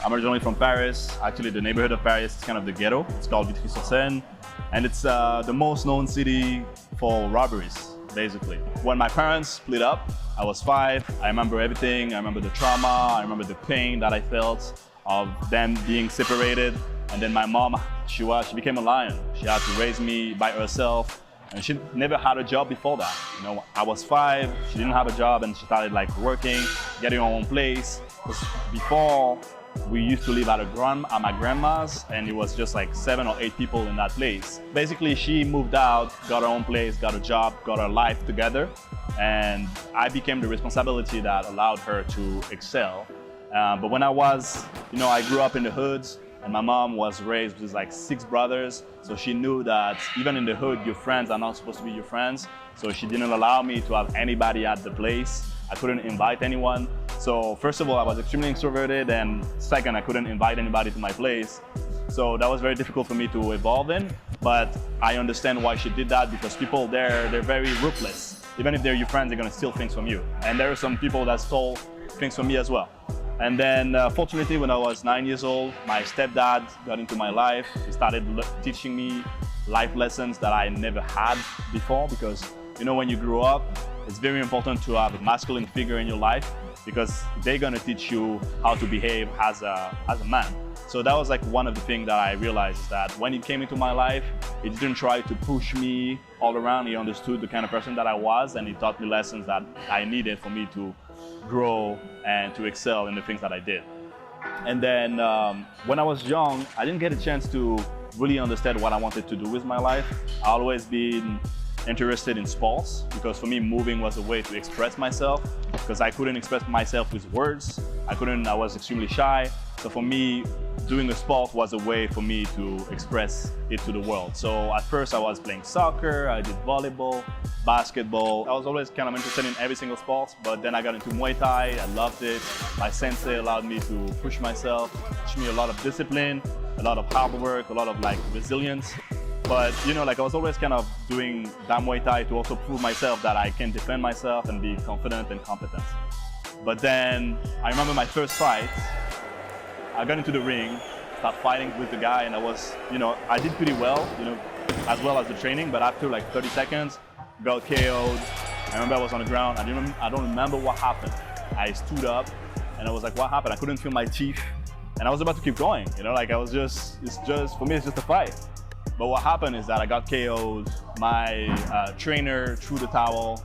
I'm originally from Paris. Actually, the neighborhood of Paris is kind of the ghetto. It's called Vitry-sur-Seine, and it's the most known city for robberies, basically. When my parents split up, I was 5. I remember everything. I remember the trauma. I remember the pain that I felt of them being separated. And then my mom, she became a lion. She had to raise me by herself. And she never had a job before that. You know, I was 5, she didn't have a job, and she started like working, getting her own place. Before, we used to live at my grandma's, and it was just like 7 or 8 people in that place. Basically, she moved out, got her own place, got a job, got her life together, and I became the responsibility that allowed her to excel. But when I grew up in the hoods, and my mom was raised with like 6 brothers, so she knew that even in the hood, your friends are not supposed to be your friends. So she didn't allow me to have anybody at the place. I couldn't invite anyone. So first of all, I was extremely introverted, and second, I couldn't invite anybody to my place. So that was very difficult for me to evolve in, but I understand why she did that, because people there, they're very ruthless. Even if they're your friends, they're gonna steal things from you. And there are some people that stole things from me as well. And then fortunately, when I was 9 years old, my stepdad got into my life. He started teaching me life lessons that I never had before, because you know, when you grow up, it's very important to have a masculine figure in your life, because they're gonna teach you how to behave as a man. So that was like one of the things that I realized, is that when he came into my life, he didn't try to push me all around. He understood the kind of person that I was, and he taught me lessons that I needed for me to grow and to excel in the things that I did. And then when I was young, I didn't get a chance to really understand what I wanted to do with my life. I always been interested in sports, because for me, moving was a way to express myself, because I couldn't express myself with words. I was extremely shy. So for me, doing a sport was a way for me to express it to the world. So at first I was playing soccer, I did volleyball, basketball. I was always kind of interested in every single sport, but then I got into Muay Thai. I loved it. My sensei allowed me to push myself, teach me a lot of discipline, a lot of hard work, a lot of like resilience. But you know, like I was always kind of doing that Muay Thai to also prove myself that I can defend myself and be confident and competent. But then I remember my first fight. I got into the ring, started fighting with the guy, and I did pretty well, as well as the training, but after like 30 seconds, got KO'd. I remember I was on the ground. I don't remember what happened. I stood up and I was like, what happened? I couldn't feel my teeth, and I was about to keep going, for me, it's just a fight. But what happened is that I got KO'd. My trainer threw the towel,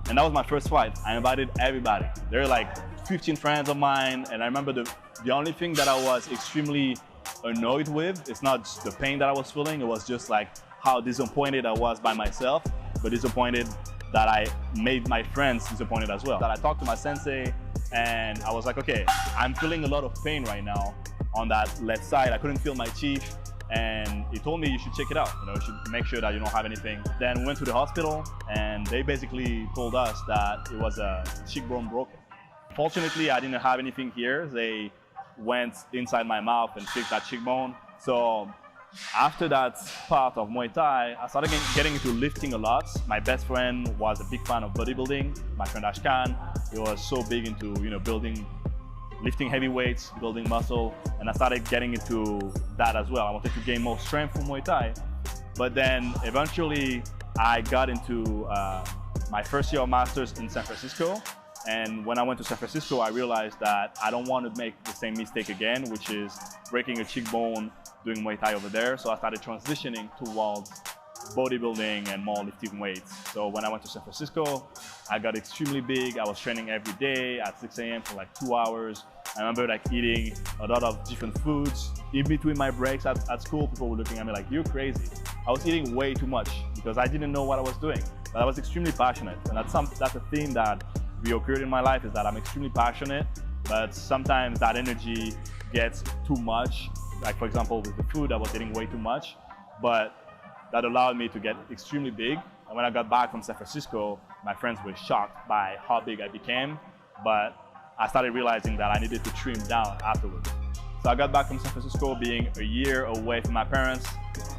and that was my first fight. I invited everybody. There were like 15 friends of mine, and I remember the only thing that I was extremely annoyed with, it's not just the pain that I was feeling, it was just like how disappointed I was by myself, but disappointed that I made my friends disappointed as well. That I talked to my sensei, and I was like, okay, I'm feeling a lot of pain right now on that left side. I couldn't feel my teeth, and he told me you should check it out. You should make sure that you don't have anything. Then we went to the hospital, and they basically told us that it was a cheekbone broken. Fortunately, I didn't have anything here. They went inside my mouth and fixed that cheekbone. So after that part of Muay Thai, I started getting into lifting a lot. My best friend was a big fan of bodybuilding, my friend Ashkan. He was so big into lifting heavy weights, building muscle, and I started getting into that as well. I wanted to gain more strength from Muay Thai. But then eventually I got into my first year of masters in San Francisco. And when I went to San Francisco, I realized that I don't want to make the same mistake again, which is breaking a cheekbone doing Muay Thai over there. So I started transitioning towards bodybuilding and more lifting weights. So when I went to San Francisco, I got extremely big. I was training every day at 6 a.m. for like 2 hours. I remember like eating a lot of different foods. In between my breaks at school, people were looking at me like, you're crazy. I was eating way too much because I didn't know what I was doing. But I was extremely passionate. And that's a theme that reoccurred in my life, is that I'm extremely passionate, but sometimes that energy gets too much. Like for example, with the food, I was eating way too much, but that allowed me to get extremely big. And when I got back from San Francisco, my friends were shocked by how big I became, but I started realizing that I needed to trim down afterwards. So I got back from San Francisco being a year away from my parents,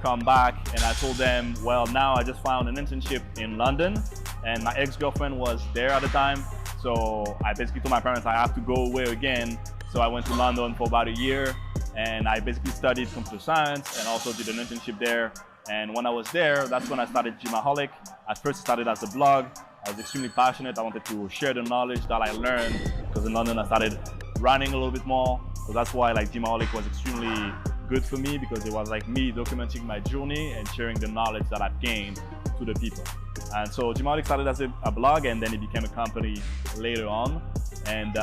come back, and I told them, well, now I just found an internship in London, and my ex-girlfriend was there at the time. So I basically told my parents I have to go away again So I went to London for about a year, and I basically studied computer science and also did an internship there. And when I was there, that's when I started Gymaholic. At first, it started as a blog. I was extremely passionate. I wanted to share the knowledge that I learned, because in London I started running a little bit more. So that's why like Gymaholic was extremely good for me, because it was like me documenting my journey and sharing the knowledge that I've gained to the people. And so Gymaholic started as a blog, and then it became a company later on. And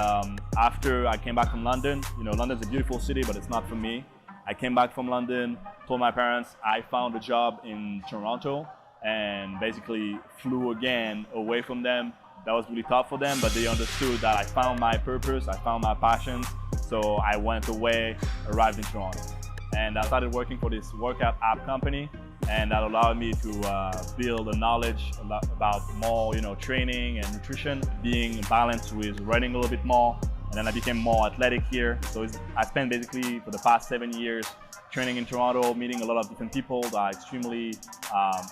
after I came back from London, you know, London's a beautiful city, but it's not for me. I came back from London, told my parents I found a job in Toronto, and basically flew again away from them. That was really tough for them, but they understood that I found my purpose, I found my passions. So I went away, arrived in Toronto. And I started working for this workout app company, and that allowed me to build a knowledge about more, you know, training and nutrition, being balanced with running a little bit more. And then I became more athletic here. So I spent basically for the past 7 years training in Toronto, meeting a lot of different people that are extremely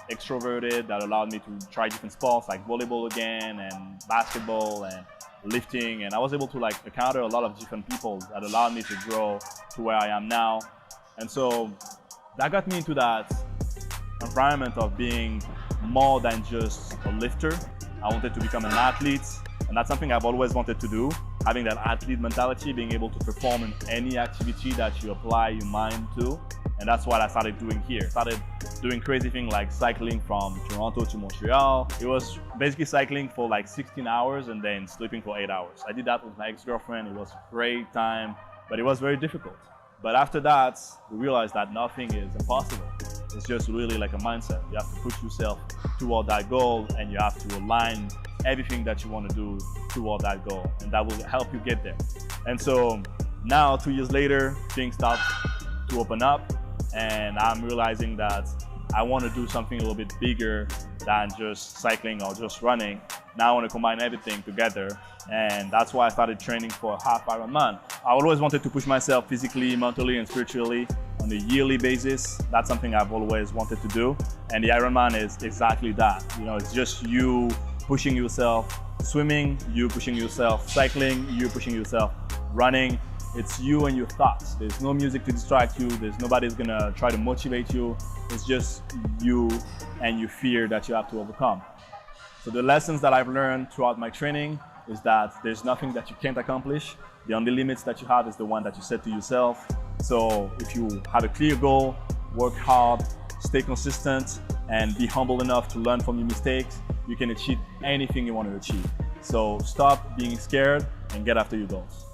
extroverted, that allowed me to try different sports like volleyball again, and basketball and lifting. And I was able to like encounter a lot of different people that allowed me to grow to where I am now. And so that got me into that environment of being more than just a lifter. I wanted to become an athlete, and that's something I've always wanted to do. Having that athlete mentality, being able to perform in any activity that you apply your mind to. And that's what I started doing here. Started doing crazy things like cycling from Toronto to Montreal. It was basically cycling for like 16 hours and then sleeping for 8 hours. I did that with my ex-girlfriend. It was a great time, but it was very difficult. But after that, we realized that nothing is impossible. It's just really like a mindset. You have to push yourself toward that goal, and you have to align everything that you want to do toward that goal, and that will help you get there. And so now, 2 years later, things start to open up, and I'm realizing that I want to do something a little bit bigger than just cycling or just running. Now I want to combine everything together, and that's why I started training for a half Ironman. I always wanted to push myself physically, mentally, and spiritually on a yearly basis. That's something I've always wanted to do, and the Ironman is exactly that. You know, it's just you pushing yourself swimming, you pushing yourself cycling, you pushing yourself running. It's you and your thoughts. There's no music to distract you. There's nobody's gonna try to motivate you. It's just you and your fear that you have to overcome. So the lessons that I've learned throughout my training is that there's nothing that you can't accomplish. The only limits that you have is the one that you set to yourself. So if you have a clear goal, work hard, stay consistent, and be humble enough to learn from your mistakes, you can achieve anything you want to achieve. So stop being scared and get after your goals.